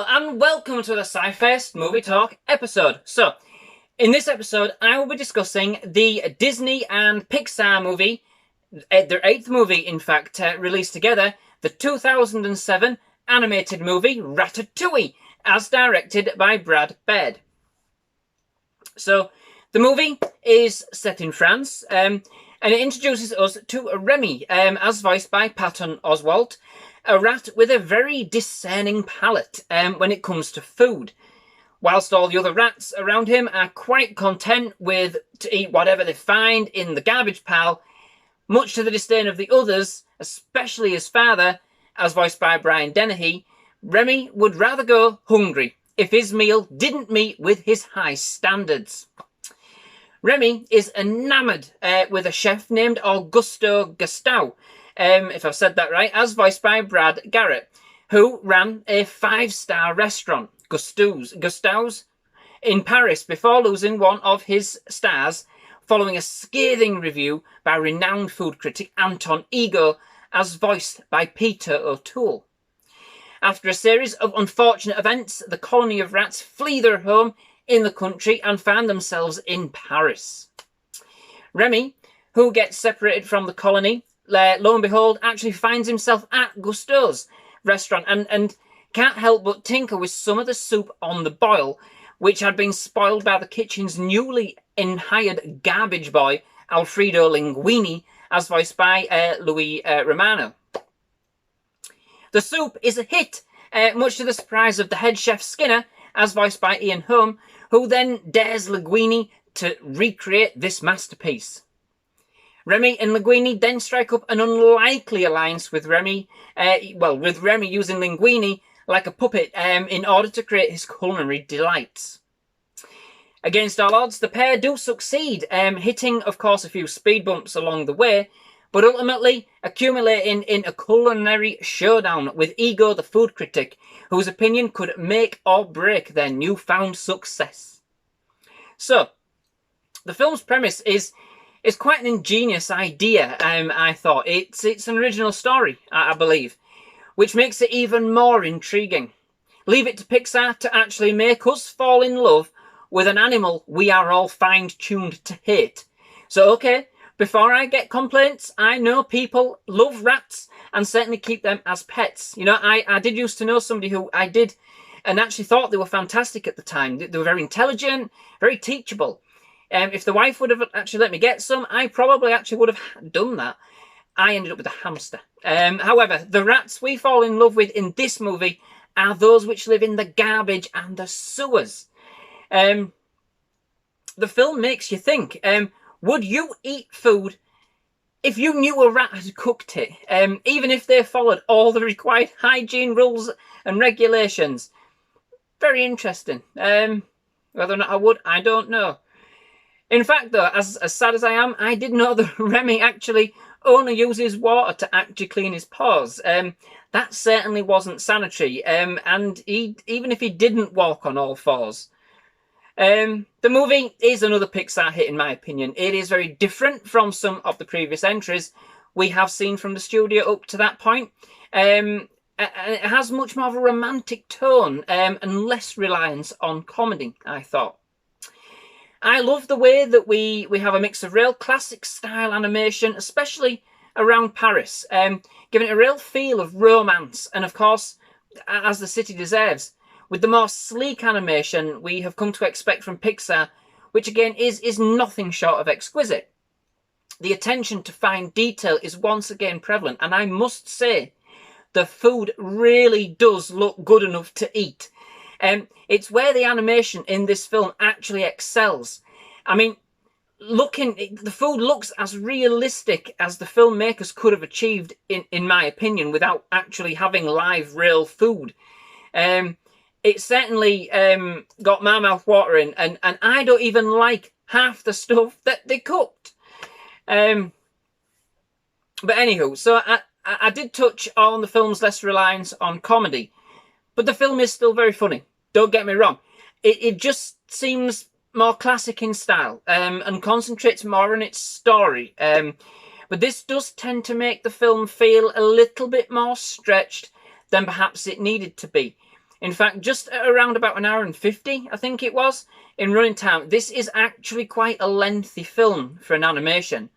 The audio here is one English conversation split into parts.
Hello and welcome to the SciFirst MovieTalk episode. So, in this episode I will be discussing the Disney and Pixar movie, their 8th movie in fact, released together, the 2007 animated movie Ratatouille, as directed by Brad Bird. So, the movie is set in France, and it introduces us to Remy, as voiced by Patton Oswalt, a rat with a very discerning palate when it comes to food. Whilst all the other rats around him are quite content to eat whatever they find in the garbage pile, much to the disdain of the others, especially his father, as voiced by Brian Dennehy, Remy would rather go hungry if his meal didn't meet with his high standards. Remy is enamoured with a chef named Augusto Gusteau, if I've said that right, as voiced by Brad Garrett, who ran a 5-star restaurant, Gusteau's, in Paris before losing one of his stars following a scathing review by renowned food critic Anton Ego, as voiced by Peter O'Toole. After a series of unfortunate events, the colony of rats flee their home in the country and find themselves in Paris. Remy, who gets separated from the colony, lo and behold, actually finds himself at Gusteau's restaurant and can't help but tinker with some of the soup on the boil, which had been spoiled by the kitchen's newly hired garbage boy, Alfredo Linguini, as voiced by Louis Romano. The soup is a hit, much to the surprise of the head chef Skinner, as voiced by Ian Holm, who then dares Linguini to recreate this masterpiece. Remy and Linguini then strike up an unlikely alliance with Remy, with Remy using Linguini like a puppet in order to create his culinary delights. Against all odds, the pair do succeed, hitting, of course, a few speed bumps along the way, but ultimately accumulating in a culinary showdown with Ego, the food critic, whose opinion could make or break their newfound success. So, the film's premise is quite an ingenious idea, I thought. It's an original story, I believe, which makes it even more intriguing. Leave it to Pixar to actually make us fall in love with an animal we are all fine-tuned to hate. So, okay, before I get complaints, I know people love rats and certainly keep them as pets. You know, I did used to know somebody who I did and actually thought they were fantastic at the time. They were very intelligent, very teachable. If the wife would have actually let me get some, I probably actually would have done that. I ended up with a hamster. However, the rats we fall in love with in this movie are those which live in the garbage and the sewers. The film makes you think, would you eat food if you knew a rat had cooked it, even if they followed all the required hygiene rules and regulations? Very interesting. Whether or not I would, I don't know. In fact, though, as sad as I am, I did know that Remy actually only uses water to actually clean his paws. That certainly wasn't sanitary, and even if he didn't walk on all fours. The movie is another Pixar hit, in my opinion. It is very different from some of the previous entries we have seen from the studio up to that point. And it has much more of a romantic tone and less reliance on comedy, I thought. I love the way that we have a mix of real classic style animation, especially around Paris, giving it a real feel of romance and, of course, as the city deserves, with the more sleek animation we have come to expect from Pixar, which again is nothing short of exquisite. The attention to fine detail is once again prevalent, and I must say, the food really does look good enough to eat. It's where the animation in this film actually excels. I mean, the food looks as realistic as the filmmakers could have achieved, in my opinion, without actually having live, real food. It certainly got my mouth watering, and I don't even like half the stuff that they cooked. But anywho, so I did touch on the film's less reliance on comedy, but the film is still very funny. Don't get me wrong. It just seems more classic in style and concentrates more on its story. But this does tend to make the film feel a little bit more stretched than perhaps it needed to be, In fact, just around about an hour and 50, I think it was, in running time. This is actually quite a lengthy film for an animation.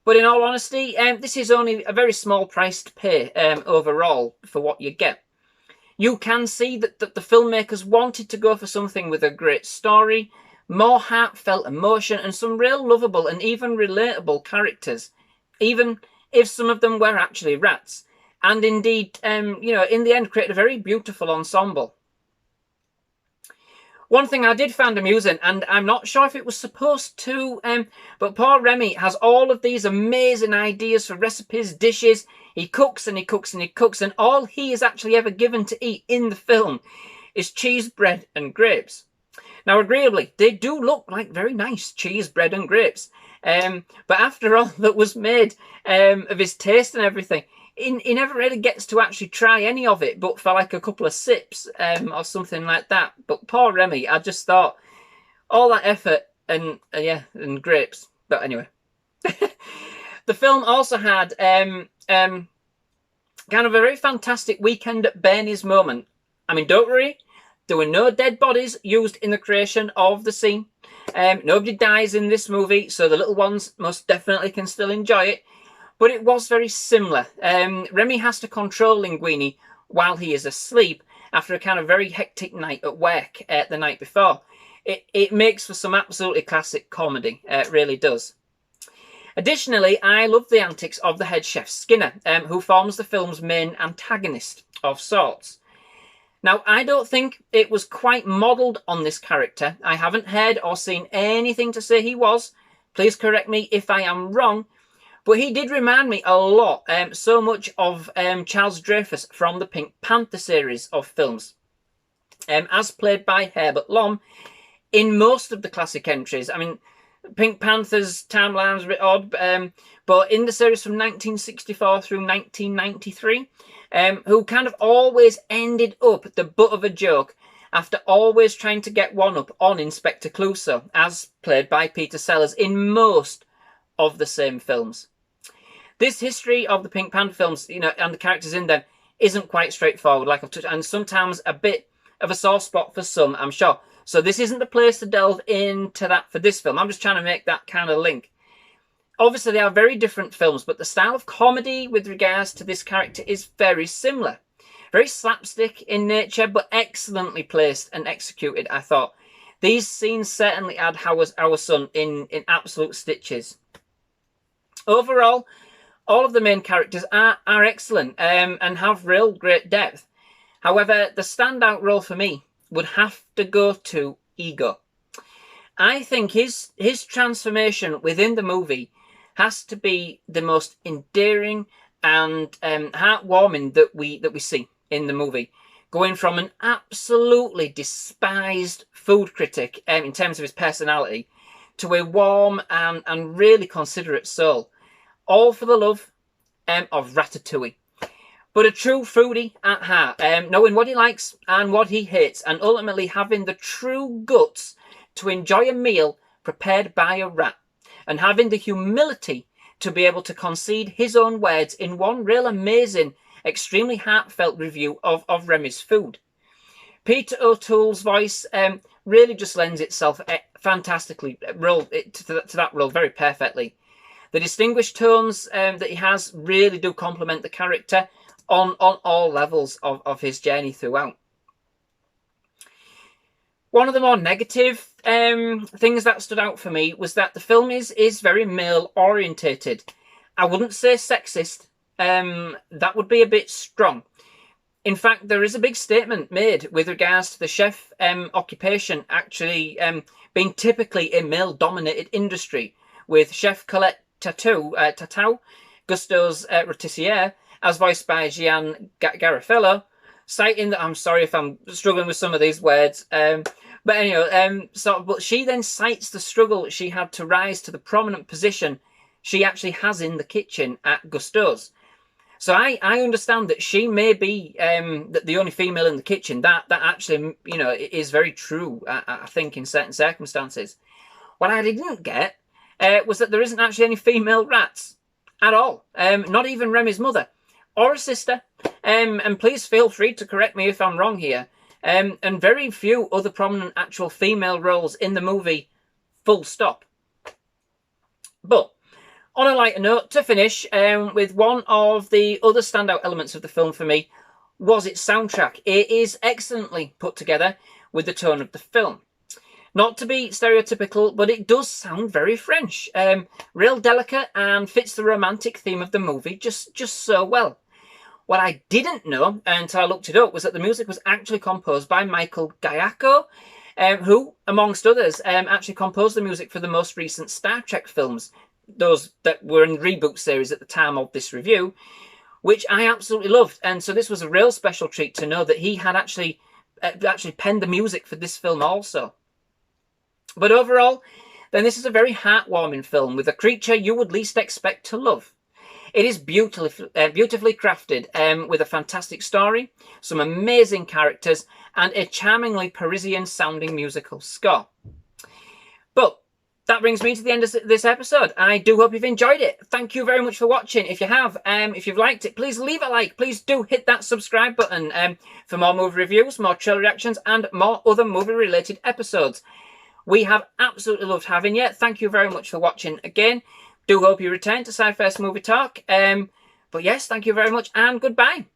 But in all honesty, this is only a very small price to pay overall for what you get. You can see that the filmmakers wanted to go for something with a great story, more heartfelt emotion, and some real lovable and even relatable characters, even if some of them were actually rats. And indeed, in the end, created a very beautiful ensemble. One thing I did find amusing, and I'm not sure if it was supposed to, but poor Remy has all of these amazing ideas for recipes, dishes. He cooks and he cooks and he cooks, and all he is actually ever given to eat in the film is cheese, bread, and grapes. Now, agreeably, they do look like very nice cheese, bread, and grapes. But after all that was made of his taste and everything, he never really gets to actually try any of it, but for like a couple of sips or something like that. But poor Remy, I just thought, all that effort and grapes. But anyway. The film also had kind of a very fantastic Weekend at Bernie's moment. I mean, don't worry, there were no dead bodies used in the creation of the scene. Nobody dies in this movie, so the little ones most definitely can still enjoy it. But it was very similar. Remy has to control Linguini while he is asleep after a kind of very hectic night at work the night before. It makes for some absolutely classic comedy. It really does. Additionally, I love the antics of the head chef Skinner, who forms the film's main antagonist of sorts. Now, I don't think it was quite modelled on this character. I haven't heard or seen anything to say he was. Please correct me if I am wrong. But he did remind me a lot, so much of Charles Dreyfus from the Pink Panther series of films, as played by Herbert Lom in most of the classic entries. I mean, Pink Panther's timeline's a bit odd, but in the series from 1964 through 1993, who kind of always ended up the butt of a joke after always trying to get one up on Inspector Clouseau, as played by Peter Sellers in most of the same films. This history of the Pink Panther films, and the characters in them, isn't quite straightforward, like I've touched, and sometimes a bit of a sore spot for some, I'm sure. So this isn't the place to delve into that for this film. I'm just trying to make that kind of link. Obviously, they are very different films, but the style of comedy with regards to this character is very similar. Very slapstick in nature, but excellently placed and executed, I thought. These scenes certainly had our son in absolute stitches. Overall, all of the main characters are excellent and have real great depth. However, the standout role for me would have to go to Ego. I think his transformation within the movie has to be the most endearing and heartwarming that we see in the movie. Going from an absolutely despised food critic in terms of his personality to a warm and really considerate soul. All for the love of Ratatouille. But a true foodie at heart, knowing what he likes and what he hates, and ultimately having the true guts to enjoy a meal prepared by a rat, and having the humility to be able to concede his own words in one real amazing, extremely heartfelt review of Remy's food. Peter O'Toole's voice really just lends itself fantastically to that role very perfectly. The distinguished tones that he has really do complement the character on all levels of his journey throughout. One of the more negative things that stood out for me was that the film is very male-orientated. I wouldn't say sexist. That would be a bit strong. In fact, there is a big statement made with regards to the chef occupation actually being typically a male-dominated industry, with Chef Colette Tatau, Gusteau's rôtissière, as voiced by Gian Garafello, citing that, I'm sorry if I'm struggling with some of these words, but anyway, but she then cites the struggle she had to rise to the prominent position she actually has in the kitchen at Gusteau's. So I understand that she may be the only female in the kitchen. That actually, is very true, I think, in certain circumstances. What I didn't get was that there isn't actually any female rats at all. Not even Remy's mother or a sister. And please feel free to correct me if I'm wrong here. And very few other prominent actual female roles in the movie, full stop. But on a lighter note, to finish, with one of the other standout elements of the film for me was its soundtrack. It is excellently put together with the tone of the film. Not to be stereotypical, but it does sound very French. Real delicate and fits the romantic theme of the movie just so well. What I didn't know until I looked it up was that the music was actually composed by Michael Giacco, who, amongst others, actually composed the music for the most recent Star Trek films, those that were in the reboot series at the time of this review, which I absolutely loved. And so this was a real special treat to know that he had actually penned the music for this film also. But overall, then this is a very heartwarming film with a creature you would least expect to love. It is beautifully crafted, with a fantastic story, some amazing characters, and a charmingly Parisian-sounding musical score. But that brings me to the end of this episode. I do hope you've enjoyed it. Thank you very much for watching. If you have, if you've liked it, please leave a like. Please do hit that subscribe button for more movie reviews, more trailer reactions, and more other movie-related episodes. We have absolutely loved having you. Thank you very much for watching again. Do hope you return to SciFirst MovieTalk. But yes, thank you very much and goodbye.